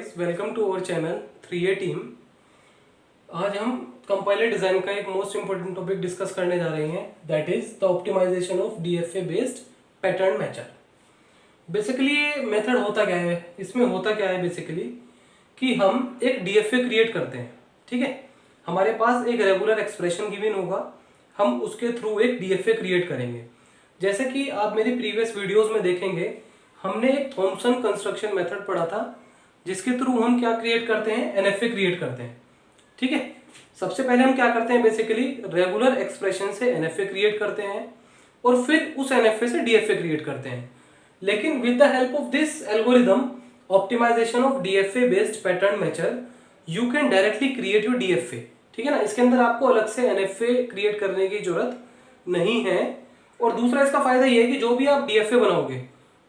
Guys, welcome to our channel 3A टीम। आज हम कंपाइलर डिजाइन का एक मोस्ट इंपोर्टेंट टॉपिक डिस्कस करने जा रहे हैं, that is the optimization of DFA based pattern matcher. Basically ये मेथड होता क्या है, इसमें होता क्या है बेसिकली कि हम एक डीएफए क्रिएट करते हैं। ठीक है, हमारे पास एक रेगुलर एक्सप्रेशन गिवन होगा, हम उसके थ्रू एक डीएफए क्रिएट करेंगे। जैसे कि आप मेरी प्रीवियस वीडियोस में देखेंगे, हमने एक थॉमसन कंस्ट्रक्शन मेथड पढ़ा था जिसके थ्रू हम क्या क्रिएट करते हैं, एनएफए क्रिएट करते हैं। ठीक है, सबसे पहले हम क्या करते हैं, बेसिकली रेगुलर एक्सप्रेशन से एनएफए क्रिएट करते हैं और फिर उस एनएफए से डीएफए क्रिएट करते हैं। लेकिन with the help of this algorithm optimization of DFA based pattern matcher you can directly create your DFA. ठीक है ना, इसके अंदर आपको अलग से एनएफए क्रिएट करने की जरूरत नहीं है। और दूसरा इसका फायदा ये है कि जो भी आप डीएफए बनाओगे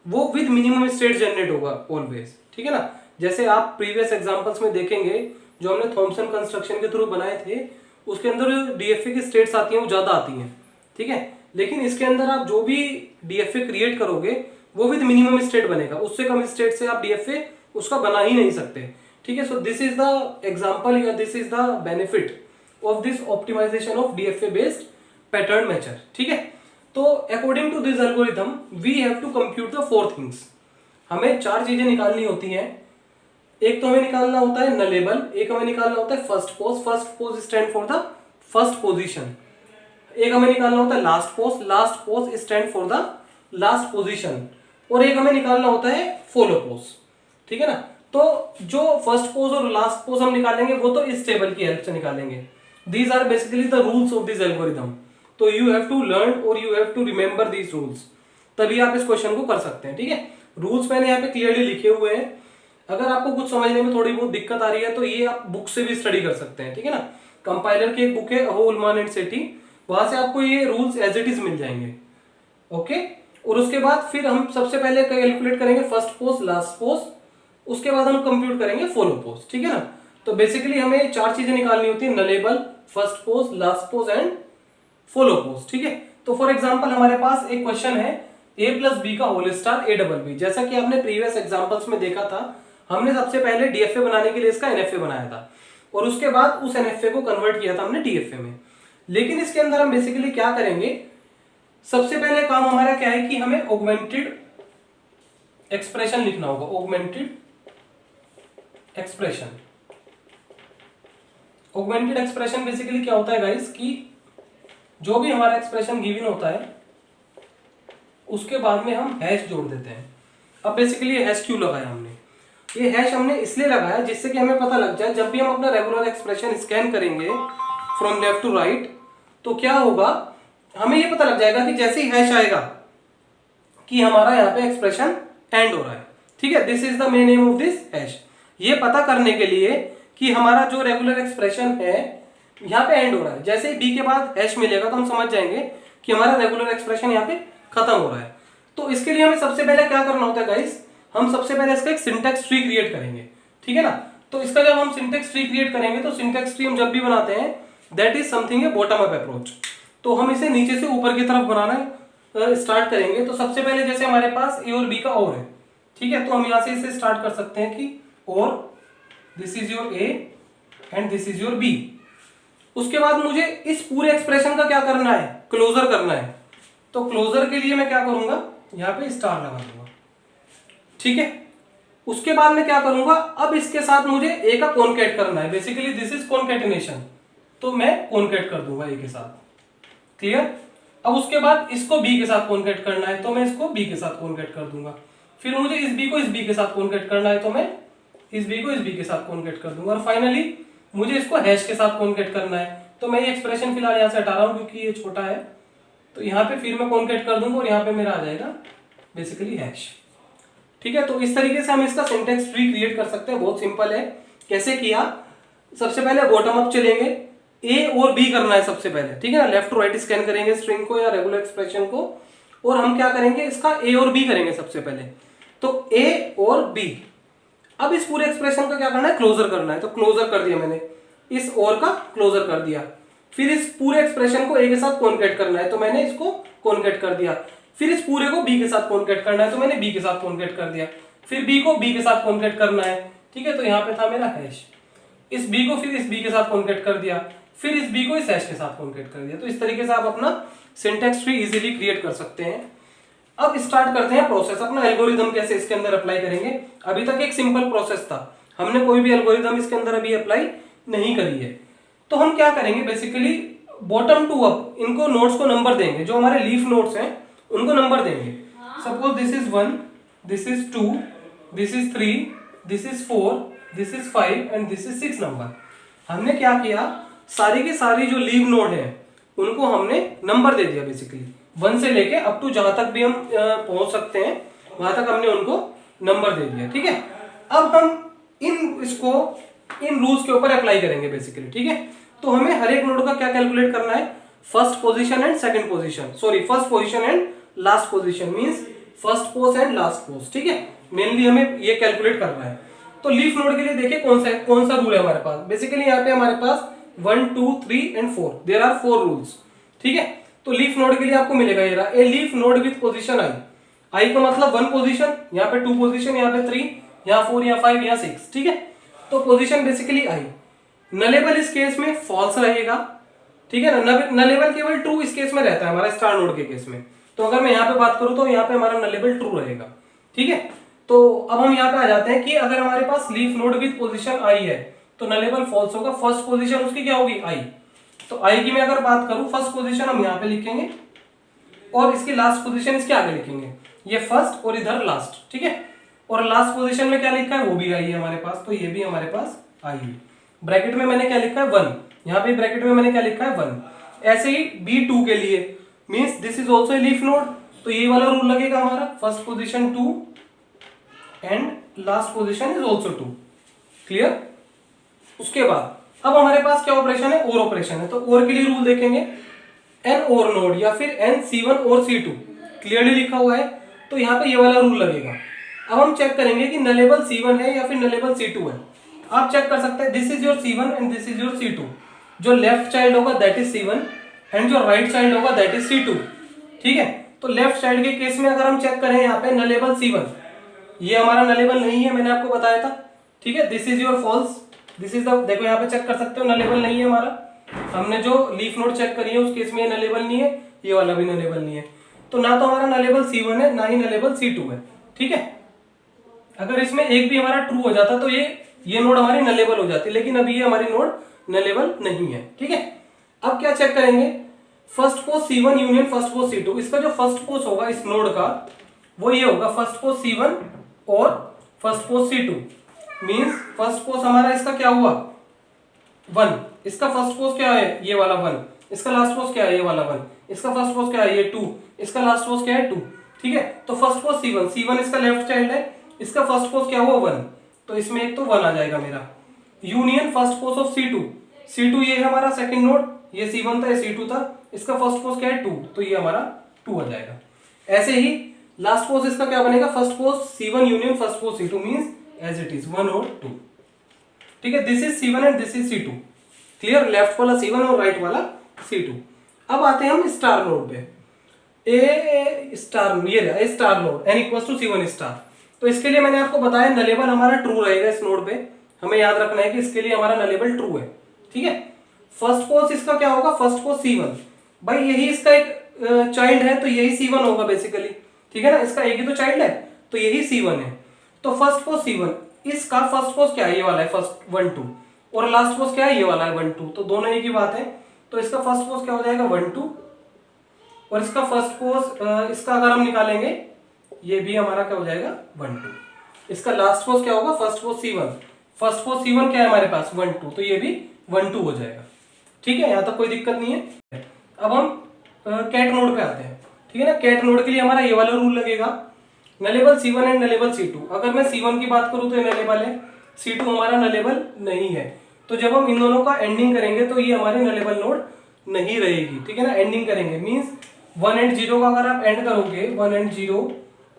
वो विद मिनिमम स्टेट जनरेट होगा ऑलवेज। ठीक है ना, जैसे आप प्रीवियस एग्जांपल्स में देखेंगे जो हमने थॉमसन कंस्ट्रक्शन के थ्रू बनाए थे, उसके अंदर जो डीएफए की स्टेट्स आती हैं वो ज्यादा आती हैं। ठीक है, लेकिन इसके अंदर आप जो भी डीएफए क्रिएट करोगे वो विद मिनिमम स्टेट बनेगा, उससे कम स्टेट से आप डीएफए उसका बना ही नहीं सकते। ठीक है, so this is the example या this is the benefit of this optimization of DFA based pattern matcher. ठीक है, तो according to this algorithm we have to compute the 4 things. हमें 4 चीजें निकालनी होती हैं। एक तो हमें निकालना होता है नलेबल, एक हमें निकालना होता है first pose, first pose stand for the first position. एक हमें निकालना होता है last pose, last pose stand for the last position. और एक हमें निकालना होता है फॉलो पोज। ठीक है ना, तो जो फर्स्ट पोज और लास्ट पोज हम निकालेंगे वो तो इस टेबल की हेल्प से निकालेंगे। These are basically the rules of this algorithm. तो यू हैव टू लर्न और you have to remember these rules, तभी आप इस क्वेश्चन को कर सकते हैं। ठीक है, रूल्स मैंने यहाँ पे क्लियरली लिखे हुए हैं। अगर आपको कुछ समझने में थोड़ी बहुत दिक्कत आ रही है तो ये आप बुक से भी स्टडी कर सकते हैं। ठीक है ना, कंपाइलर की एक बुक है अहो उलमान एंड सेठी, वहां से आपको ये रूल्स एज इट इज मिल जाएंगे। ओके, और उसके बाद फिर हम सबसे पहले कैलकुलेट करेंगे फर्स्ट पोज लास्ट पोज, उसके बाद हम कंप्यूट करेंगे फॉलो पोज। ठीक है ना, तो बेसिकली हमें 4 चीजें निकालनी होती है, nullable, first pose, last pose and follow pose. ठीक है, तो फॉर एग्जांपल हमारे पास एक क्वेश्चन है a प्लस बी का whole star a double B. जैसा कि आपने प्रीवियस एग्जांपल्स में देखा था, हमने सबसे पहले डीएफए बनाने के लिए इसका एनएफए बनाया था और उसके बाद उस एनएफए को कन्वर्ट किया था हमने डीएफए में। लेकिन इसके अंदर हम बेसिकली क्या करेंगे, सबसे पहले काम हमारा क्या है कि हमें ऑगमेंटेड एक्सप्रेशन लिखना होगा। Augmented expression, augmented expression basically क्या होता है गाइस कि जो भी हमारा एक्सप्रेशन गिवन होता है उसके बाद में हम हैश जोड़ देते हैं। अब बेसिकली हैश क्यों लगाया हमने, ये हैश हमने इसलिए लगाया जिससे कि हमें पता लग जाए जब भी हम अपना रेगुलर एक्सप्रेशन स्कैन करेंगे फ्रॉम लेफ्ट टू राइट तो क्या होगा, हमें ये पता लग जाएगा कि जैसे ही हैश आएगा कि हमारा यहाँ पे एक्सप्रेशन एंड हो रहा है। ठीक है, this is the main M of this hash. ये पता करने के लिए कि हमारा जो रेगुलर एक्सप्रेशन है यहाँ पे एंड हो रहा है, जैसे ही बी के बाद हैश मिलेगा तो हम समझ जाएंगे कि हमारा रेगुलर एक्सप्रेशन यहाँ पे खत्म हो रहा है। तो इसके लिए हमें सबसे पहले क्या करना होता है गाइस, हम सबसे पहले इसका एक सिंटैक्स ट्री क्रिएट करेंगे। ठीक है ना, तो इसका जब हम सिंटैक्स ट्री क्रिएट करेंगे तो सिंटैक्स ट्री हम जब भी बनाते हैं that is something A bottom up approach. तो हम इसे नीचे से ऊपर की तरफ बनाना स्टार्ट करेंगे। तो सबसे पहले जैसे हमारे पास ए और बी का और है, ठीक है, तो हम यहाँ से इसे स्टार्ट कर सकते हैं कि और this is your A and this is your B. उसके बाद मुझे इस पूरे एक्सप्रेशन का क्या करना है, क्लोजर करना है। तो क्लोजर के लिए मैं क्या करूंगा, यहाँ पे स्टार लगा दूंगा। ठीक है, उसके बाद मैं क्या करूंगा, अब इसके साथ मुझे ए का कॉन्केट करना है, बेसिकली दिस इज कॉन्केटिनेशन, तो मैं कॉन्केट कर दूंगा ए के साथ। क्लियर, अब उसके बाद इसको बी के साथ कॉन्केट करना है तो मैं इसको बी के साथ कॉन्केट कर दूंगा। फिर मुझे इस बी को इस बी के साथ कॉन्केट करना है तो मैं इस बी को इस बी के साथ कॉन्केट कर दूंगा। और फाइनली मुझे इसको हैश के साथ कॉन्केट करना है, तो मैं ये एक्सप्रेशन फिलहाल यहाँ से हटा रहा हूँ क्योंकि ये छोटा है, तो यहाँ पे फिर मैं कॉन्केट कर दूंगा और यहाँ पे मेरा आ जाएगा बेसिकली हैश। ठीक है, तो इस तरीके से हम इसका सिंटैक्स ट्री क्रिएट कर सकते हैं। बहुत सिंपल है। कैसे किया, सबसे पहले बॉटम अप चलेंगे, ए और बी करना है सबसे पहले। ठीक है ना, लेफ्ट टू राइट स्कैन करेंगे स्ट्रिंग को या रेगुलर एक्सप्रेशन को, और हम क्या करेंगे, इसका ए और बी करेंगे सबसे पहले। तो ए और बी, अब इस पूरे एक्सप्रेशन का क्या करना है, क्लोजर करना है। तो क्लोजर कर दिया मैंने, इस और का क्लोजर कर दिया। फिर इस पूरे एक्सप्रेशन को ए के साथ कॉन्केट करना है तो मैंने इसको कॉन्केट कर दिया। फिर इस पूरे को बी के साथ कॉन्केट करना है तो मैंने बी के साथ कॉन्केट कर दिया। फिर बी को बी के साथ कॉन्केट करना है ठीक है, तो यहाँ पे था मेरा हैश, इस बी को फिर इस बी के साथ कॉन्केट कर दिया, फिर इस बी को इस हैश के साथ कॉन्केट कर दिया। तो इस तरीके से आप अपना सिंटैक्स ट्री इजीली क्रिएट कर सकते हैं। अब स्टार्ट करते हैं प्रोसेस, अपना एल्गोरिदम कैसे इसके अंदर अप्लाई करेंगे। अभी तक एक सिंपल प्रोसेस था, हमने कोई भी एल्गोरिदम इसके अंदर अभी अप्लाई नहीं करी है। तो हम क्या करेंगे, बेसिकली बॉटम टू अप इनको नोड्स को नंबर देंगे, जो हमारे लीफ नोड्स हैं उनको नंबर देंगे। Suppose this is 1, this is 2, this is 3, this is 4, this is 5 and this is 6 number. हमने क्या किया, सारी की सारी जो लीव नोड है उनको हमने नंबर दे दिया, बेसिकली 1 से लेके अप टू जहां तक भी हम पहुंच सकते हैं वहां तक हमने उनको नंबर दे दिया। ठीक है, अब हम इन रूल्स के ऊपर अप्लाई करेंगे बेसिकली। ठीक है, तो हमें हर एक नोड का क्या कैलकुलेट करना है, first position and second position, sorry first position and last position, means first pos and last pos. ठीक है, मेनली हमें ये कैलकुलेट करना है। तो लीफ नोड के लिए देखिए कौन सा रूल है हमारे पास। बेसिकली यहाँ पे हमारे पास 1, 2, 3 एंड 4, देयर आर 4 रूल्स। ठीक है, तो लीफ नोड के लिए आपको मिलेगा ये रहा, a leaf node with position i का मतलब 1 पोजीशन, यहाँ पे 2 पोजीशन, यहाँ पे 3, यहाँ 4, यहाँ 5, यहाँ 6। ठीक है, तो पोजीशन बेसिकली आई। नलेबल इस केस में फॉल्स रहेगा। ठीक है ना, नलेबल केवल ट्रू इस केस में रहता है हमारा स्टार नोड के केस में। तो अगर मैं यहाँ पे बात करूं तो यहाँ पे हमारा नलेबल ट्रू रहेगा। ठीक है, तो अब हम यहाँ पे आ जाते हैं कि अगर हमारे पास लीफ नोड विद पोजीशन आई है तो नलेबल फॉल्स होगा। फर्स्ट पोजीशन उसकी क्या होगी, आई। तो आई की मैं अगर बात करूं, फर्स्ट पोजीशन हम यहाँ पे लिखेंगे और इसकी लास्ट पोजीशन इसके आगे लिखेंगे, ये फर्स्ट और इधर लास्ट। ठीक है, और लास्ट पोजीशन में क्या लिखा है, वो भी आई है हमारे पास, तो ये भी हमारे पास आई है। ब्रैकेट में मैंने क्या लिखा है, 1, यहाँ पे ब्रैकेट में मैंने क्या लिखा है, 1। ऐसे ही B2 के लिए means this is also a leaf node, तो ये वाला रूल लगेगा हमारा, first position 2 and last position is also 2। Clear. उसके बाद अब हमारे पास क्या ऑपरेशन है, और ऑपरेशन है। तो और के लिए रूल देखेंगे, एन और नोड या फिर एन C1 और C2 क्लियरली लिखा हुआ है, तो यहाँ पे ये वाला रूल लगेगा। अब हम चेक करेंगे कि नलेबल C1 है या फिर नलेबल C2 है। आप चेक कर सकते हैं, this is your C1 and this is your C2। जो लेफ्ट चाइल्ड होगा दैट इज C1 एंड जो राइट चाइल्ड होगा दैट इज C2। ठीक है, तो लेफ्ट साइड के केस में अगर हम चेक करें यहाँ पे नलेबल C1, ये हमारा नलेबल नहीं है, मैंने आपको बताया था। ठीक है, this is your false, this is the, देखो यहाँ पे चेक कर सकते हो नलेबल नहीं है हमारा। हमने जो लीफ नोड चेक करी है उस केस में ये नलेबल नहीं है, ये वाला भी नलेबल नहीं है। तो ना तो हमारा नलेबल C1 है ना ही नलेबल C2 है। ठीक है, अगर इसमें एक भी हमारा ट्रू हो जाता तो ये नोड हमारी नलेबल हो जाती, लेकिन अभी ये हमारी नोड नलेबल नहीं है। ठीक है, अब क्या चेक करेंगे, first pos C1 union first pos C2। इसका जो फर्स्ट पोज होगा इस नोड का वो ये होगा, फर्स्ट पोज C1 और first pos C2। Means first pose हमारा इसका क्या हुआ, 1, इसका फर्स्ट पोज क्या है, ये वाला 1, इसका लास्ट पोज क्या है, ये वाला 1, इसका फर्स्ट पोज क्या है, ये 2, इसका लास्ट पोज क्या है, 2। ठीक है, तो फर्स्ट पोज C1 इसका लेफ्ट चाइल्ड है, इसका फर्स्ट पोज क्या हुआ, 1, तो इसमें एक तो 1 आ जाएगा मेरा। Union first pose of C2 ये है हमारा सेकंड नोड, ये C1 था, ये C2 था, इसका फर्स्ट पोज क्या है, 2, तो ये हमारा 2 आ जाएगा। ऐसे ही लास्ट पोज इसका क्या बनेगा, first pos C1 union first pos C2 means as it is 1 और 2। ठीक है, this is C1 and this is C2। Clear, left वाला C1 और राइट वाला C2। अब आते हैं हम स्टार नोड पे, ए स्टार, ये रहा star node n equals to C1 star. तो इसके लिए मैंने आपको बताया नलेबल हमारा ट्रू रहेगा इस नोड पे, हमें याद रखना है कि इसके लिए हमारा नलेबल ट्रू है। ठीक है, फर्स्ट पोज इसका क्या होगा, फर्स्ट पोज C1, भाई यही इसका एक चाइल्ड है तो यही C1 होगा बेसिकली। ठीक है ना, इसका एक ही तो चाइल्ड है तो यही C1 है। तो फर्स्ट पोज C1, इसका फर्स्ट पोज क्या है, ये वाला है फर्स्ट 1 2, और लास्ट पोज क्या है, ये वाला है 1 2, तो दोनों एक ही बात है। तो इसका फर्स्ट पोज क्या हो जाएगा, 1 2, और इसका फर्स्ट पोज इसका अगर हम निकालेंगे ये भी हमारा क्या हो जाएगा, 1 2। इसका लास्ट पोज क्या होगा, first pos C1, first pos C1 क्या है हमारे पास, 1 2, तो ये भी 1 2 हो जाएगा। ठीक है, यहाँ तक कोई दिक्कत नहीं है। अब हम कैट नोड पे आते हैं। ठीक है ना, कैट नोड के लिए हमारा ये वाला रूल लगेगा, nullable C1 and nullable C2। अगर मैं C1 की बात करूं तो ये नलेबल है, C2 हमारा नलेबल नहीं है। तो जब हम इन दोनों का एंडिंग करेंगे तो ये हमारी नलेबल नोड नहीं रहेगी। ठीक है ना, एंडिंग करेंगे मींस 1 एंड 0 का अगर आप एंड करोगे 1 एंड 0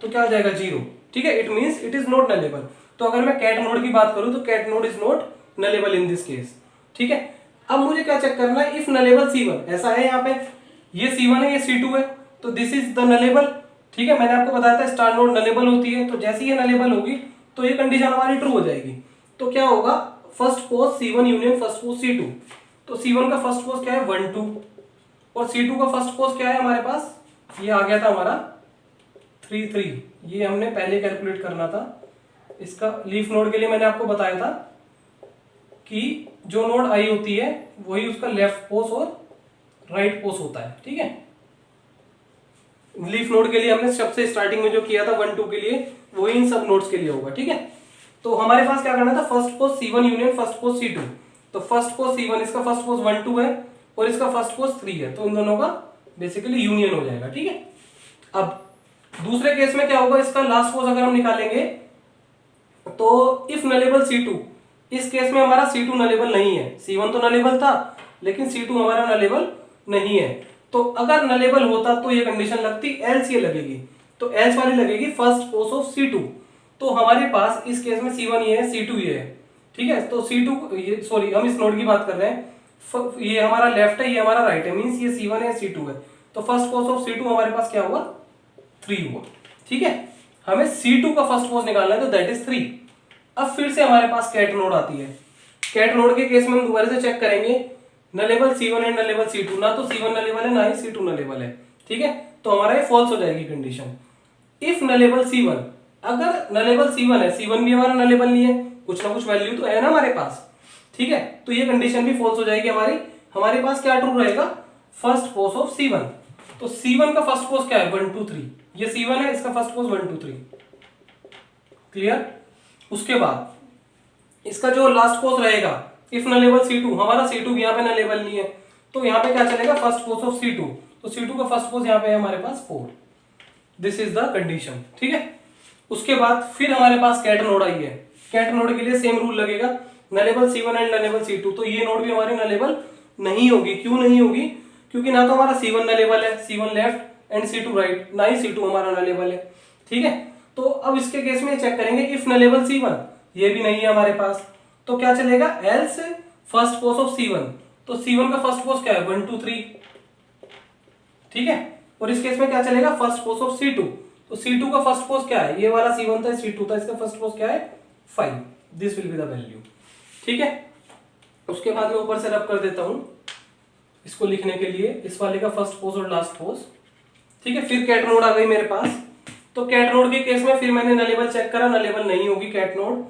तो क्या आ जाएगा, 0। ठीक है, it means it is not nullable. तो अगर मैं कैट नोड की बात करूं तो cat node is not nullable in this case. ठीक है, अब मुझे क्या चेक करना है, इफ नलेबल C1 ऐसा है, यहाँ पे ये C1 है ये C2 है, तो दिस इज द नलेबल। ठीक है, मैंने आपको बताया था स्टार नोड नलेबल होती है, तो जैसे ये नलेबल होगी तो ये कंडीशन हमारी ट्रू हो जाएगी। तो क्या होगा, first pos C1 union first pos C2, तो C1 का फर्स्ट पोज क्या है 1 2, और C2 का फर्स्ट पोज क्या है हमारे पास, ये आ गया था हमारा 3 3, ये हमने पहले कैलकुलेट करना था। इसका लीफ नोड के लिए मैंने आपको बताया था कि जो नोड आई होती है वही उसका लेफ्ट पोज और राइट पोज होता है, ठीक है। लीफ नोड के लिए हमने सबसे स्टार्टिंग में जो किया था 1 2 के लिए, वही इन सब नोड्स के लिए होगा, ठीक है। तो हमारे पास क्या करना था, first pos C1 union first pos C2, तो फर्स्ट पोज C1 इसका फर्स्ट पोज 1 2 है और इसका फर्स्ट पोज 3 है, तो इन दोनों का बेसिकली यूनियन हो जाएगा, ठीक है। अब दूसरे केस में क्या होगा, इसका लास्ट पोज अगर हम निकालेंगे तो इफ नलेबल C2, इस केस में हमारा C2 नलेबल नहीं है, C1 तो नलेबल था लेकिन C2 हमारा नलेबल नहीं है। तो अगर नलेबल होता तो ये कंडीशन लगती, एल्स ये लगेगी, तो एल्स वाली लगेगी फर्स्ट पोज ऑफ C2। तो हमारे पास इस केस में C1 ये है, C2 ये है, ठीक है। तो C2 ये, सॉरी हम इस नोड की बात कर रहे हैं, ये हमारा लेफ्ट है, ये हमारा राइट है, मींस ये C1 है, C2 है, तो फर्स्ट पोज ऑफ C2 हमारे पास क्या हुआ 3 हुआ, ठीक है। हमें C2 का फर्स्ट पोज निकालना है, तो दैट इज 3। अब फिर से हमारे पास कैट नोड आती है, कैट नोड के केस में हम दोबारा से चेक करेंगे, nullable C1 and nullable C2, ना तो C1 नलेबल है ना ही C2 नलेबल है, ठीक है। तो हमारा ये फॉल्स हो जाएगी कंडीशन। इफ नलेबल C1, अगर नलेबल C1 है, C1 भी हमारा नलेबल नहीं है, कुछ ना कुछ वैल्यू तो है ना हमारे पास, ठीक है, तो ये कंडीशन भी फॉल्स हो जाएगी हमारी। हमारे पास क्या ट्रू रहेगा, फर्स्ट पोज ऑफ C1, तो C1 का फर्स्ट पोज क्या है 1 2 3, ये C1 है, इसका फर्स्ट पोज 1 2 3, क्लियर। उसके बाद इसका जो लास्ट पोज रहेगा, इफ नलेबल C2, हमारा C2 भी यहाँ पे नलेबल नहीं है, तो यहाँ पे क्या चलेगा फर्स्ट पोज ऑफ C2, तो C2 का फर्स्ट पोज यहाँ पे है हमारे पास 4, दिस इज द कंडीशन, ठीक है। उसके बाद फिर हमारे पास कैट नोड आई है, कैट नोड के लिए सेम रूल लगेगा, nullable C1 and nullable C2, तो ये नोड भी हमारी नलेबल नहीं होगी। क्यों नहीं होगी, क्योंकि ना तो हमारा C1 नलेबल है, C1 left and C2 right, ना ही C2 हमारा नलेबल है, ठीक है। तो अब इसके केस में चेक करेंगे, इफ नलेबल C1, ये भी नहीं है हमारे पास, तो क्या चलेगा, else first pose of C1, तो C1 का फर्स्ट पोज क्या है 1 2 3, ठीक है। और इस केस में क्या चलेगा, फर्स्ट पोज ऑफ C2, तो C2 का फर्स्ट पोज क्या है, ये वाला C1 था, C2 था, इसका फर्स्ट पोज क्या है 5, this will be the value, ठीक है। उसके बाद मैं ऊपर से रब कर देता हूं इसको लिखने के लिए, इस वाले का फर्स्ट पोज और लास्ट पोज, ठीक है। फिर कैट नोड आ गई मेरे पास, तो कैट नोड के केस में फिर मैंने नलेबल चेक करा, नलेबल नहीं होगी कैट नोड।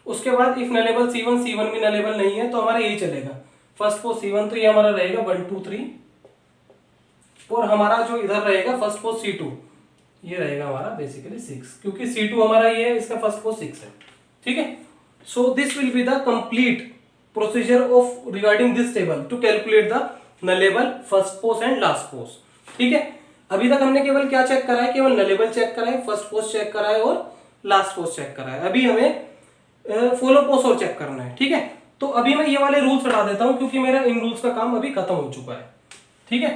उसके बाद इफ नलेबल C1, C1 भी नलेबल नहीं है, तो हमारा यही चलेगा, फर्स्ट पोज C1, तो ये हमारा रहेगा 1 2 3, और हमारा जो इधर रहेगा फर्स्ट पोज C2, ये रहेगा हमारा बेसिकली 6, क्योंकि C2 हमारा ये है, इसका फर्स्ट पोज 6 है, ठीक है। So this will be the complete procedure of regarding this table to calculate the nullable first pos and last pos, ठीक है। अभी तक हमने केवल क्या चेक करा है, केवल नलेबल चेक करा है, फर्स्ट पोज चेक करा है और लास्ट पोज चेक करा है। अभी हमें फॉलो पोज और चेक करना है, ठीक है। तो अभी मैं ये वाले रूल्स हटा देता हूं, क्योंकि मेरा इन रूल्स का काम अभी खत्म हो चुका है, ठीक है।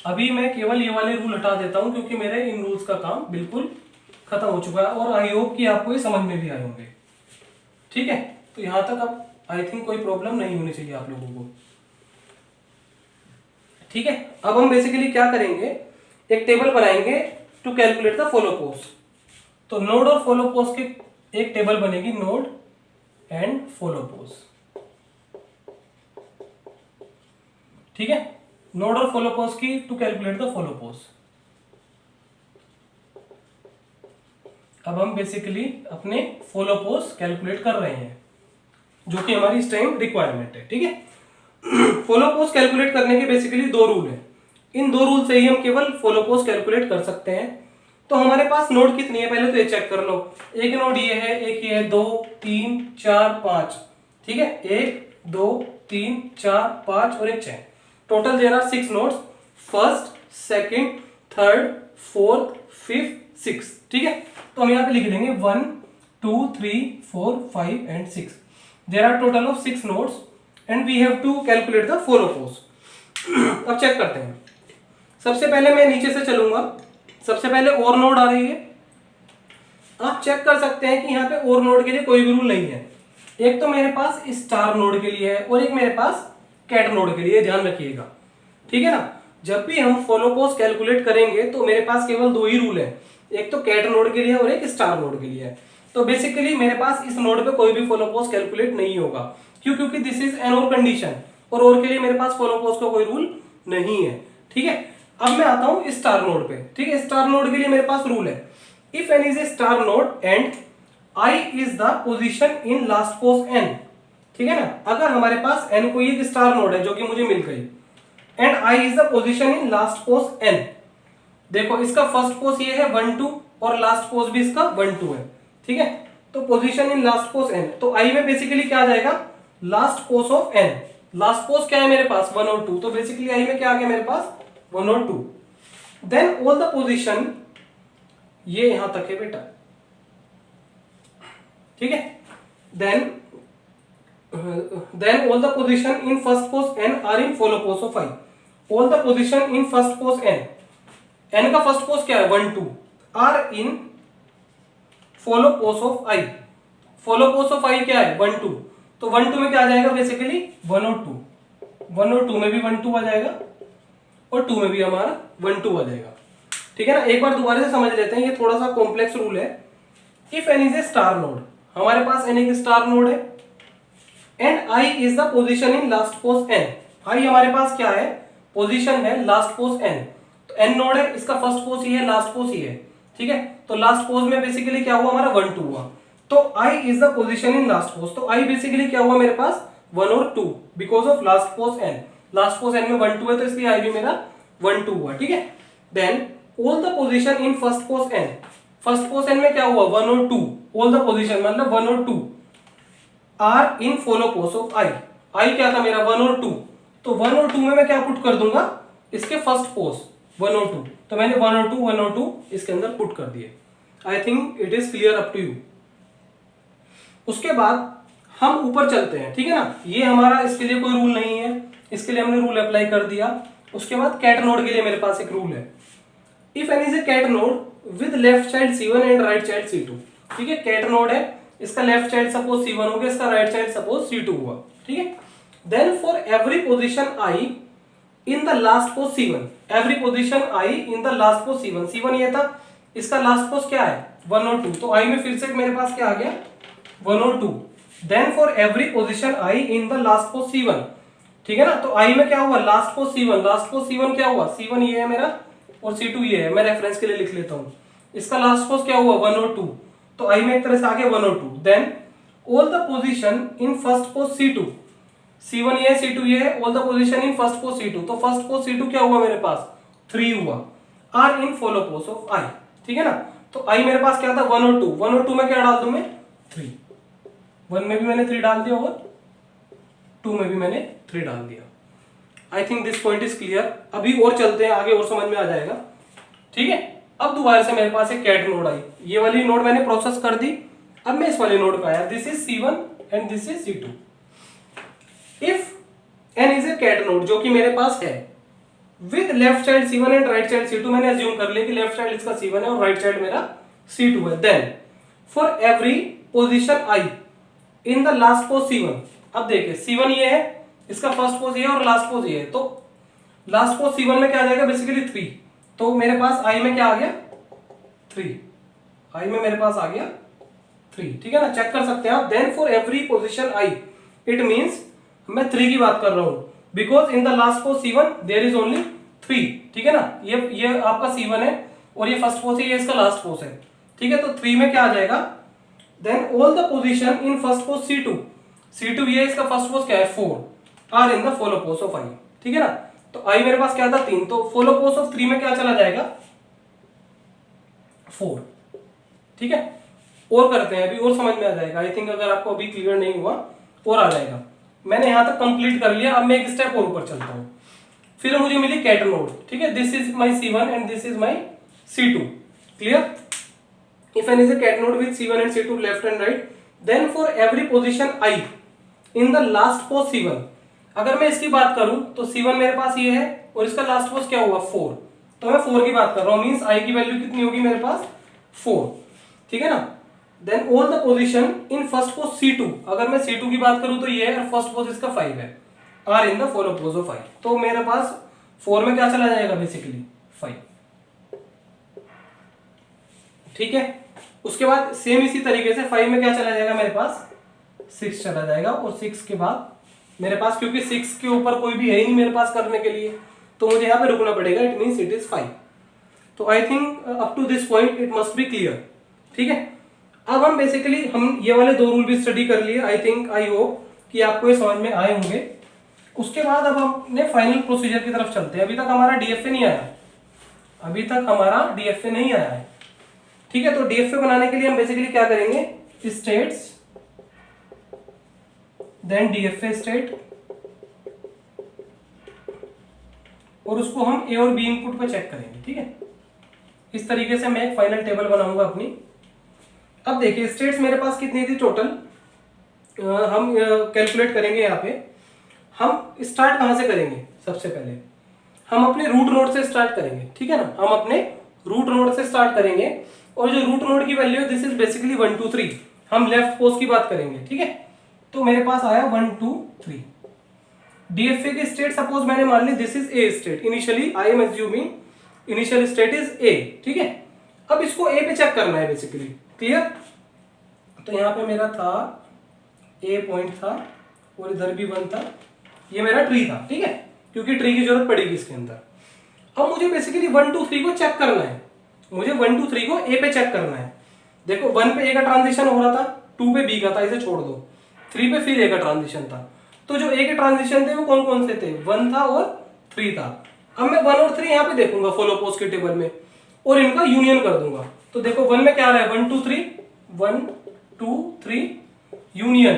अभी मैं केवल ये वाले रूल हटा देता हूं, क्योंकि मेरे इन रूल्स का काम बिल्कुल खत्म हो चुका है, और आई होप कि आपको ये समझ में भी आए होंगे, ठीक है। तो यहां तक अब आई थिंक कोई प्रॉब्लम नहीं होनी चाहिए आप लोगों को, ठीक है। अब हम बेसिकली क्या करेंगे, एक टेबल बनाएंगे to calculate the follow pos. तो नोड और फॉलो पोज की एक टेबल बनेगी, नोड एंड फॉलो पोज, ठीक है। नोड और फॉलो पोज की to calculate the follow pos. अब हम बेसिकली अपने फॉलो पोज कैलकुलेट कर रहे हैं, जो कि हमारी इस टाइम रिक्वायरमेंट है, ठीक है। फॉलो पोज कैलकुलेट करने के बेसिकली 2 रूल है, इन 2 रूल से ही हम केवल फॉलो पोज कैलकुलेट कर सकते हैं। तो हमारे पास नोड कितनी है, पहले तो ये चेक कर लो, एक नोड ये है, एक ये है, 2 3 4 5, ठीक है, 1 2 3 4 5 और एक 6, total there are 6 nodes, first second third fourth fifth 6, ठीक है। तो हम यहाँ पे लिख देंगे 1 2 3 4 5 and 6, there are total of 6 nodes and we have to calculate the follow pos. अब चेक करते हैं, सबसे पहले मैं नीचे से चलूंगा, सबसे पहले और नोड आ रही है। आप चेक कर सकते हैं कि यहाँ पे और नोड के लिए कोई भी रूल नहीं है, एक तो मेरे पास स्टार नोड के लिए है और एक मेरे पास कैट नोड के लिए, ध्यान रखिएगा, ठीक है ना। जब भी हम फॉलो पोज कैलकुलेट करेंगे तो मेरे पास केवल 2 ही रूल है, एक तो कैट नोड के लिए और एक स्टार नोड के लिए है। तो बेसिकली मेरे पास इस नोड पे कोई भी फॉलो पोज कैलकुलेट नहीं होगा। क्यों? क्योंकि दिस इज एन और कंडीशन, और के लिए मेरे पास फॉलो पोज का कोई रूल नहीं है। ठीक है, अब मैं आता हूं स्टार नोड पे। ठीक है, स्टार नोड के लिए मेरे पास रूल है, if n is a star node and i is the position in last pos n. ठीक है ना, अगर हमारे पास एन कोई एक स्टार नोड है जो कि मुझे मिल गई, and i is the position in last pos n. देखो इसका फर्स्ट पोज ये है 1 2 और लास्ट पोज भी इसका 1 2 है। ठीक है, तो position in last pos n, तो आई में बेसिकली क्या आ जाएगा, last pos of n. Last pos क्या है मेरे पास 1 और 2, तो बेसिकली आई में क्या आ गया मेरे पास 1 और 2। देन ऑल द पोजीशन, ये यहां तक है बेटा। ठीक है, then all the position in first pos n are in follow pos of i. All the position in first pos n, n का फर्स्ट पोज क्या है 1 2, are in follow pos of i. Follow pos of i क्या है 1 2, तो 1 2 में क्या आ जाएगा बेसिकली 1 और 2, 1 और 2 में भी 1 2 आ जाएगा, और 2 में भी हमारा 1 2 आ जाएगा। ठीक है ना, एक बार दोबारा से समझ लेते हैं, ये थोड़ा सा कॉम्प्लेक्स रूल है। If n is a star node, हमारे पास एन एक स्टार नोड है, and i is the position in last pos n. I हमारे पास क्या है, पोजिशन है लास्ट पोज एन। तो एन नोड है, इसका फर्स्ट पोज ये है, लास्ट पोज ये है। ठीक है, तो लास्ट पोज में बेसिकली क्या हुआ हमारा 1 2 हुआ, तो i is the position in last pos. तो आई बेसिकली क्या हुआ मेरे पास 1 और 2 because of last pos n. Last pos n में 1 2 है, तो इसलिए आई भी मेरा 1 2 हुआ। ठीक है, then all the position in first pos n. First pos n में क्या हुआ 1 और 2, ऑल द पोजीशन मतलब 1 और 2 are in follow pos of i. I क्या था मेरा 1 और 2, तो 1 और 2 में मैं क्या पुट कर दूंगा, इसके फर्स्ट पोज 1 और 2, तो मैंने 1 और 2 1 और 2 इसके अंदर पुट कर दिए। I think it is clear up to you. उसके बाद हम ऊपर चलते हैं। ठीक है ना, ये हमारा इसके लिए कोई रूल नहीं है, इसके लिए हमने रूल अप्लाई कर दिया। उसके बाद कैट नोड के लिए मेरे पास एक रूल है, if n is a cat node with left child C1 and right child C2। ठीक है, कैट नोड है, इसका लेफ्ट चाइल्ड सपोज C1 हो गया, इसका राइट चाइल्ड सपोज C2 हुआ। ठीक है, then for every position i in the last pos C1, every position i in the last pos C1। C1 ये था, इसका लास्ट पोज क्या है 1 और 2, तो आई में फिर से मेरे पास क्या आ गया 1 और 2। Then for every position i in the last pos C1। ठीक है ना, तो आई में क्या हुआ last pos C1, last pos C1 क्या हुआ, C1 ये है मेरा और C2 ये है, मैं रेफरेंस के लिए लिख लेता हूं। इसका लास्ट पोज क्या हुआ 1 और 2, तो आई में एक तरह से आ गया 1 और 2। Then all the position in first pos C2, C1 ये है, C2 ये है, all the position in first pos C2, तो फर्स्ट पोज C2 क्या हुआ मेरे पास 3 हुआ, are in follow pos of i. ठीक है ना, तो आई मेरे पास क्या था 1 और 2, 1 और 2 में क्या डाल दूं मैं 3, 1 में भी मैंने 3 डाल दिया और 2 में भी मैंने 3 डाल दिया। I think this point is clear. अभी और चलते हैं आगे और समझ में आ जाएगा। ठीक है, अब दोबारा से मेरे पास एक कैट नोड आई, ये वाली नोड मैंने प्रोसेस कर दी, अब मैं इस वाले नोड पे आया, this is C1 and this is C2। If n is a cat node जो कि मेरे पास है with left child C1 and right child C2, मैंने अज्यूम कर लिया कि लेफ्ट चाइल्ड इसका C1 है और राइट चाइल्ड मेरा C2 है। Then for every position i in the last pos C1, अब देखिए C1 ये है, इसका फर्स्ट पोज ये है और लास्ट पोज ये है, तो लास्ट पोज C1 में क्या आ जाएगा बेसिकली 3, तो मेरे पास आई में क्या आ गया 3, आई में मेरे पास आ गया 3। ठीक है ना, चेक कर सकते हैं आप। Then for every position i, it means मैं 3 की बात कर रहा हूं, because in the last pos C1 there is only 3। ठीक है ना, ये आपका C1 है और ये फर्स्ट पोज है, ये इसका लास्ट पोज है। ठीक है, तो 3 में क्या आ जाएगा, then all the position in first pos C2 ये इसका फर्स्ट पोज क्या है 4, are in the follow pos of i. ठीक है ना, तो आई मेरे पास क्या था 3, तो फॉलो पोज ऑफ 3 में क्या चला जाएगा 4। ठीक है, और करते हैं अभी और समझ में आ जाएगा। आई थिंक अगर आपको अभी क्लियर नहीं हुआ और आ जाएगा। मैंने यहां तक कंप्लीट कर लिया, अब मैं एक स्टेप और ऊपर चलता हूं। फिर मुझे मिली कैट नोड। ठीक है, this is my C1 and this is my C2। Clear, if n is a cat node with C1 and C2 left and right, then for every position i in the last pos C1, अगर मैं इसकी बात करूं तो C1 मेरे पास ये है और इसका लास्ट पोज क्या हुआ 4, तो मैं 4 की बात कर रहा हूं, मींस आई की वैल्यू कितनी होगी मेरे पास 4। ठीक है ना, then all the position in first pos C2, अगर मैं C2 की बात करूं तो ये है और फर्स्ट पोज इसका 5 है, are in the follow pos of 5, तो मेरे पास 4 में क्या चला जाएगा बेसिकली 5। ठीक है, उसके बाद सेम इसी तरीके से 5 में क्या चला जाएगा मेरे पास 6 चला जाएगा, और 6 के बाद मेरे पास, क्योंकि 6 के ऊपर कोई भी है ही नहीं मेरे पास करने के लिए, तो मुझे यहाँ पे रुकना पड़ेगा, इट मीन्स इट इज 5। तो I think up to this point it must be clear. ठीक है, अब हम बेसिकली हम ये वाले 2 रूल भी स्टडी कर लिए। आई थिंक आई होप कि आपको ये समझ में आए होंगे। उसके बाद अब हम अपने फाइनल प्रोसीजर की तरफ चलते हैं। अभी तक हमारा डीएफए नहीं आया, अभी तक हमारा डीएफए नहीं आया है। ठीक है, तो डीएफए बनाने के लिए हम बेसिकली क्या करेंगे, स्टेट्स देन डीएफए स्टेट, और उसको हम ए और बी इनपुट पे चेक करेंगे। ठीक है, इस तरीके से मैं एक फाइनल टेबल बनाऊंगा अपनी। अब देखिए स्टेट्स मेरे पास कितनी थी टोटल, हम कैलकुलेट करेंगे। यहाँ पे हम स्टार्ट कहाँ से करेंगे, सबसे पहले हम अपने रूट नोड से स्टार्ट करेंगे। ठीक है ना, हम अपने रूट नोड से स्टार्ट करेंगे, और जो रूट नोड की वैल्यू है दिस इज बेसिकली 1 2 3। हम लेफ्ट पोस्ट की बात करेंगे। ठीक है, तो मेरे पास आया 1 2 3। डीएफए की स्टेट सपोज मैंने मान ली this is a state, initially I am assuming initial state is A. ठीक है, अब इसको ए पे चेक करना है बेसिकली। क्लियर, तो यहाँ पे मेरा था ए पॉइंट था, और इधर भी 1 था, ये मेरा ट्री था। ठीक है, क्योंकि ट्री की जरूरत पड़ेगी इसके अंदर। अब मुझे बेसिकली 1 2 3 को चेक करना है, मुझे 1 2 3 को ए पे चेक करना है। देखो 1 पे ए का ट्रांजिशन हो रहा था, 2 पे बी का था, इसे छोड़ दो, 3 पे फिर ए का ट्रांजिशन था। तो जो ए के ट्रांजिशन थे वो कौन कौन से थे, 1 था और 3 था। अब मैं 1 और 3 यहाँ पे देखूंगा फॉलो पोस्ट के टेबल में, और इनका यूनियन कर दूंगा। तो देखो 1 में क्या आ रहा है 1 2 3, 1 2 3 यूनियन,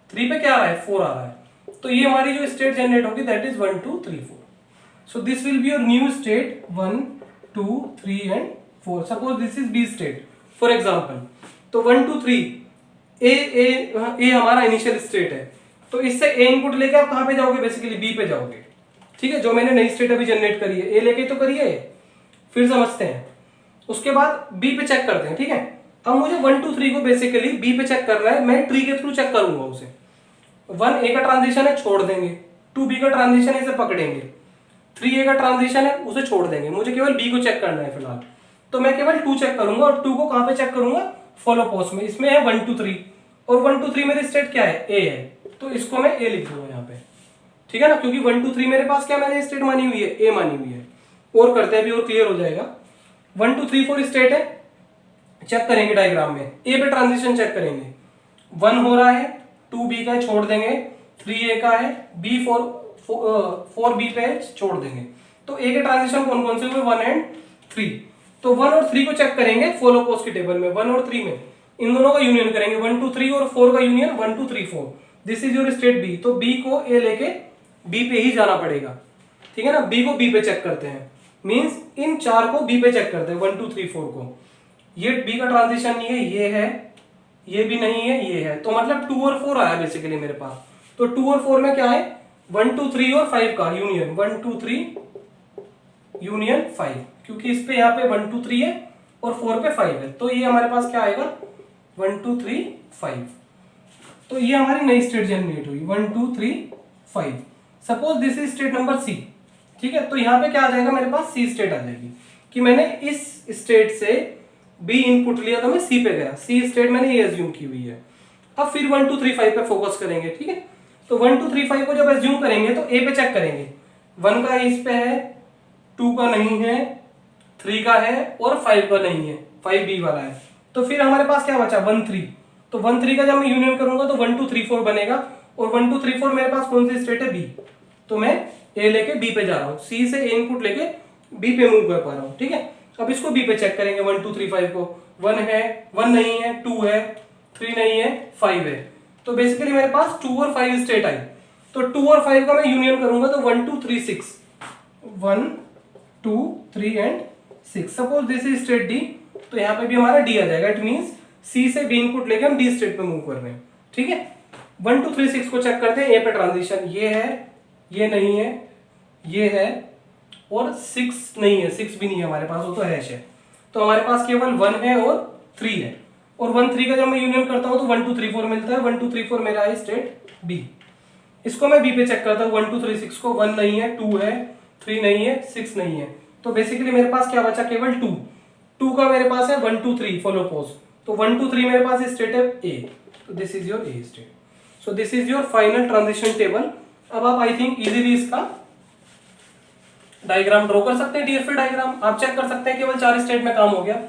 3 पे क्या आ रहा है 4 आ रहा है। तो ये हमारी जो स्टेट जनरेट होगी that is 1 2 3 4। So this will be your new state 1 2 3 and 4। Suppose this is B state for example. तो 1 2 3 ए हमारा इनिशियल स्टेट है, तो इससे ए इनपुट लेके आप कहां पे जाओगे, बेसिकली बी पे जाओगे। ठीक है, जो मैंने नई स्टेट अभी जनरेट करी है, ए लेके तो करिए, फिर समझते हैं। उसके बाद बी पे चेक करते हैं। ठीक है, अब मुझे 1 2 3 को बेसिकली बी पे चेक करना है, मैं ट्री के थ्रू चेक करूंगा उसे। 1 ए का ट्रांजिशन है, छोड़ देंगे, 2 बी का ट्रांजिशन है, इसे पकड़ेंगे, 3 ए का ट्रांजिशन है, उसे छोड़ देंगे, मुझे केवल बी को चेक करना है फिलहाल। तो मैं केवल 2 चेक करूंगा, और 2 को कहां पे चेक करूंगा, फॉलो पोस्ट में। इसमें है 1 2 3, और 1 2 3 मेरी स्टेट क्या है, ए है, तो इसको मैं ए लिख दूंगा यहाँ पे। ठीक है ना, क्योंकि 1 2 3 मेरे पास क्या मैंने स्टेट मानी हुई है, ए मानी हुई है। और करते हैं अभी और क्लियर हो जाएगा। 1 2 3 4 स्टेट है, चेक करेंगे डायग्राम में, ए पे ट्रांजिशन चेक करेंगे, 1 हो रहा है, 2 बी का है, छोड़ देंगे, 3 ए का है, बी 4 बी पे है, छोड़ देंगे। तो ए के ट्रांजिशन कौन कौन से हुए, 1 एंड 3। तो 1 और 3 को चेक करेंगे फॉलो पोस्ट की टेबल में, 1 और 3 में इन दोनों का यूनियन करेंगे, 1 2 3 और 4 का union 1 2 3 4। This is your state B. तो बी को ए लेके बी पे ही जाना पड़ेगा। ठीक है ना, बी को बी पे चेक करते हैं, मींस इन 4 को बी पे चेक करते हैं, 1 2 3 4 को। ये बी का ट्रांजिशन नहीं है, ये है, ये भी नहीं है, ये है, तो मतलब 2 और 4 आया बेसिकली मेरे पास। तो 2 और 4 में क्या है, 1 2 3 और 5 का यूनियन, 1 2 3 यूनियन 5, क्योंकि इस पे यहाँ पे 1 2 3 है और 4 पे 5 है। तो ये हमारे पास क्या आएगा 1 2 3 5। तो ये हमारी नई स्टेट जनरेट हुई 1 2 3 5। Suppose this is state number C. ठीक है, तो यहाँ पे क्या आ जाएगा मेरे पास, सी स्टेट आ जाएगी, कि मैंने इस स्टेट से बी इनपुट लिया तो मैं सी पे गया, सी स्टेट मैंने ये एज्यूम की हुई है। अब फिर 1 2 3 5 पे फोकस करेंगे। ठीक है, तो 1 2 3 5 को जब एज्यूम करेंगे तो ए पे चेक करेंगे, 1 का इस पे है, 2 का नहीं है, 3 का है और 5 का नहीं है, 5 बी वाला है। तो फिर हमारे पास क्या बचा 1 3। तो 1 3 का जब मैं यूनियन करूंगा तो 1 2 3 4 बनेगा, और 1 2 3 4 मेरे पास कौन सी स्टेट है, बी। तो मैं ए लेके बी पे जा रहा हूँ, सी से ए इनपुट लेके बी पे मूव कर पा रहा हूँ। ठीक है, अब इसको बी पे चेक करेंगे 1 2 3 5 को, 1 है, 1 नहीं है, 2 है, 3 नहीं है, 5 है। तो बेसिकली मेरे पास 2 और 5 स्टेट आई। तो 2 और 5 का मैं यूनियन करूंगा तो 1 2 3 6, 1 2 3 and 6। Suppose this is state D, तो यहाँ पे भी हमारा डी आ जाएगा, इट मींस सी से बी इनपुट लेके हम डी स्टेट पे मूव कर रहे हैं। ठीक है, 1 2 3 6 को चेक करते हैं, ए पे ट्रांजिशन ये है, ये नहीं है, ये है, और 6 नहीं है, 6 भी नहीं है हमारे पास, वो तो हैश है। तो हमारे पास केवल 1 है और 3 है, और 1 3 का जब मैं यूनियन करता हूं तो 1 2 3 4 मिलता है, 1 2 3 4 मेरा है स्टेट बी। इसको मैं बी पे चेक करता हूं, 1 2 3 6 को, 1 नहीं है, 2 है, 3 नहीं है, 6 नहीं है। तो बेसिकली मेरे पास क्या बचा, केवल 2। 2 का मेरे पास है 1 2 3 फॉलो पोज, तो 1 2 3 मेरे पास स्टेट है ए, तो this is your A state. So this is your final transition table. अब आप आई थिंक इजीली इसका डायग्राम ड्रॉ कर सकते हैं, डीएफए डायग्राम। आप चेक कर सकते हैं केवल 4 स्टेट में काम हो गया।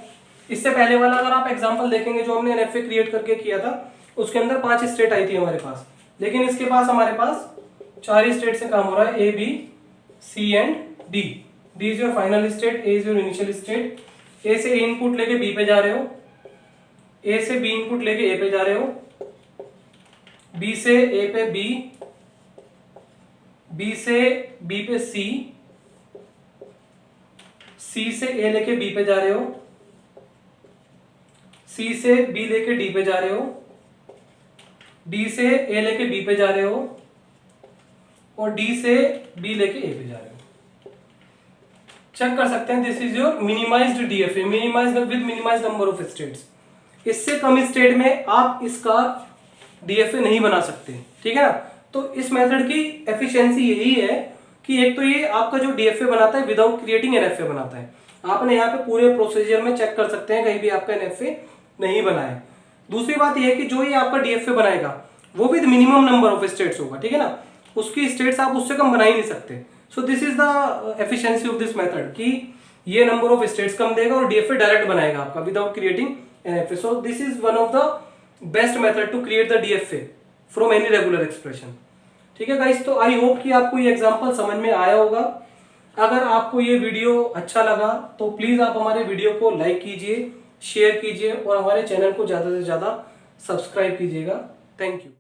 इससे पहले वाला अगर आप एग्जांपल देखेंगे जो हमने एनएफए क्रिएट करके किया था, उसके अंदर 5 स्टेट आई थी हमारे पास, लेकिन इसके पास हमारे पास 4 स्टेट से काम हो रहा है, A B C and D. D is your final state, A is your initial state. A से इनपुट लेके बी पे जा रहे हो, ए से बी इनपुट लेके ए पे जा रहे हो, बी से ए पे बी, बी से बी पे सी, सी से ए लेके बी पे जा रहे हो, सी से बी लेके डी पे जा रहे हो, डी से ए लेके बी पे जा रहे हो, और डी से बी लेके ए पे जा रहे हो। चेक कर सकते हैं, this is your minimised DFA, minimised with minimised number of states. इससे कम स्टेट में आप इसका डीएफए नहीं बना सकते, ठीक है ना। तो इस मेथड की एफिशिएंसी यही है कि एक तो ये आपका जो डीएफए बनाता है विदाउट क्रिएटिंग एनएफए बनाता है। आपने यहाँ पे पूरे प्रोसीजर में चेक कर सकते हैं कहीं भी आपका एनएफए नहीं बना है। दूसरी बात यह है कि जो ये आपका डीएफए बनाएगा वो with minimum number of states होगा, ठीक है ना। उसकी स्टेट्स आप उससे कम बना ही नहीं सकते। सो this is the efficiency of this method कि ये नंबर ऑफ स्टेट्स कम देगा और डीएफए डायरेक्ट बनाएगा आपका without creating NFA. So this is one of the best method to create the DFA from any regular expression, ठीक है guys. तो I hope कि आपको ये एग्जांपल समझ में आया होगा। अगर आपको ये वीडियो अच्छा लगा तो प्लीज आप हमारे वीडियो को लाइक कीजिए, शेयर कीजिए और हमारे चैनल को ज्यादा से ज्यादा सब्सक्राइब कीजिएगा। Thank you.